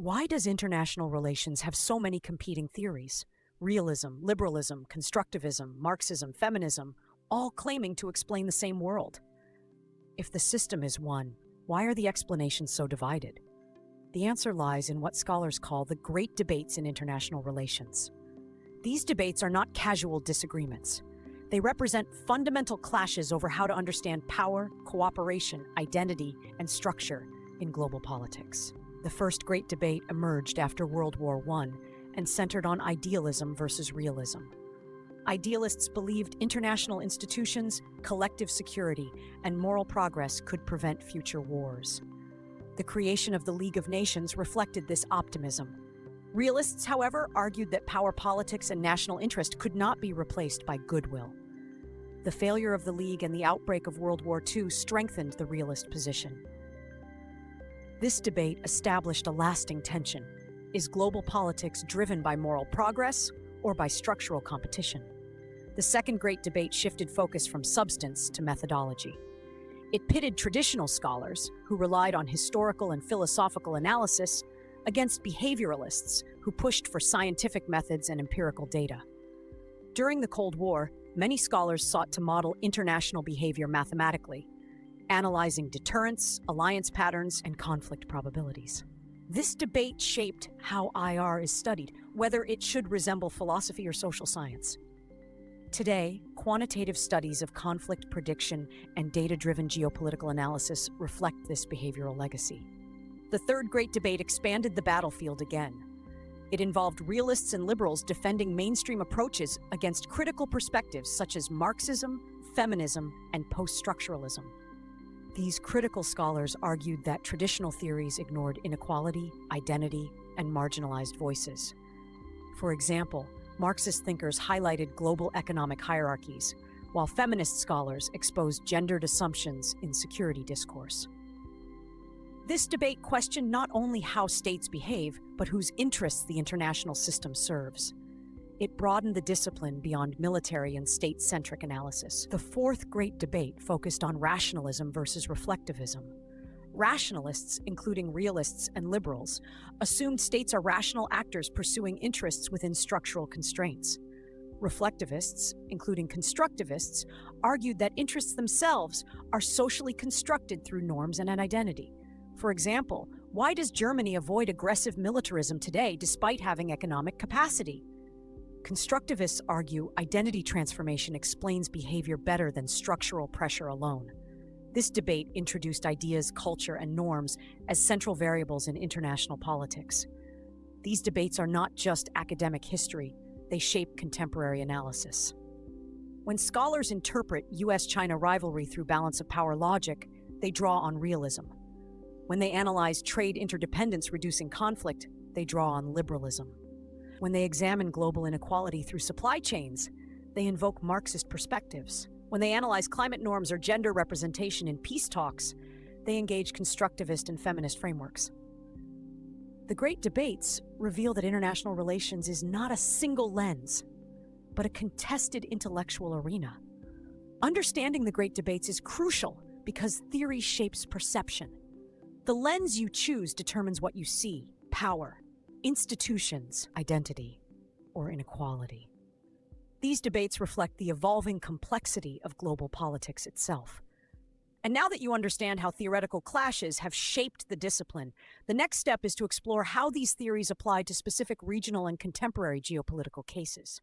Why does international relations have so many competing theories? Realism, liberalism, constructivism, Marxism, feminism, all claiming to explain the same world. If the system is one, why are the explanations so divided? The answer lies in what scholars call the great debates in international relations. These debates are not casual disagreements. They represent fundamental clashes over how to understand power, cooperation, identity, and structure in global politics. The first great debate emerged after World War I and centered on idealism versus realism. Idealists believed international institutions, collective security, and moral progress could prevent future wars. The creation of the League of Nations reflected this optimism. Realists, however, argued that power politics and national interest could not be replaced by goodwill. The failure of the League and the outbreak of World War II strengthened the realist position. This debate established a lasting tension. Is global politics driven by moral progress or by structural competition? The second great debate shifted focus from substance to methodology. It pitted traditional scholars, who relied on historical and philosophical analysis, against behavioralists, who pushed for scientific methods and empirical data. During the Cold War, many scholars sought to model international behavior mathematically, analyzing deterrence, alliance patterns, and conflict probabilities. This debate shaped how IR is studied, whether it should resemble philosophy or social science. Today, quantitative studies of conflict prediction and data-driven geopolitical analysis reflect this behavioral legacy. The third great debate expanded the battlefield again. It involved realists and liberals defending mainstream approaches against critical perspectives such as Marxism, feminism, and post-structuralism. These critical scholars argued that traditional theories ignored inequality, identity, and marginalized voices. For example, Marxist thinkers highlighted global economic hierarchies, while feminist scholars exposed gendered assumptions in security discourse. This debate questioned not only how states behave, but whose interests the international system serves. It broadened the discipline beyond military and state-centric analysis. The fourth great debate focused on rationalism versus reflectivism. Rationalists, including realists and liberals, assumed states are rational actors pursuing interests within structural constraints. Reflectivists, including constructivists, argued that interests themselves are socially constructed through norms and an identity. For example, why does Germany avoid aggressive militarism today despite having economic capacity? Constructivists argue identity transformation explains behavior better than structural pressure alone. This debate introduced ideas, culture, and norms as central variables in international politics. These debates are not just academic history, they shape contemporary analysis. When scholars interpret US-China rivalry through balance of power logic, they draw on realism. When they analyze trade interdependence reducing conflict, they draw on liberalism. When they examine global inequality through supply chains, they invoke Marxist perspectives. When they analyze climate norms or gender representation in peace talks, they engage constructivist and feminist frameworks. The great debates reveal that international relations is not a single lens, but a contested intellectual arena. Understanding the great debates is crucial because theory shapes perception. The lens you choose determines what you see: power, institutions, identity, or inequality. These debates reflect the evolving complexity of global politics itself. And now that you understand how theoretical clashes have shaped the discipline, the next step is to explore how these theories apply to specific regional and contemporary geopolitical cases.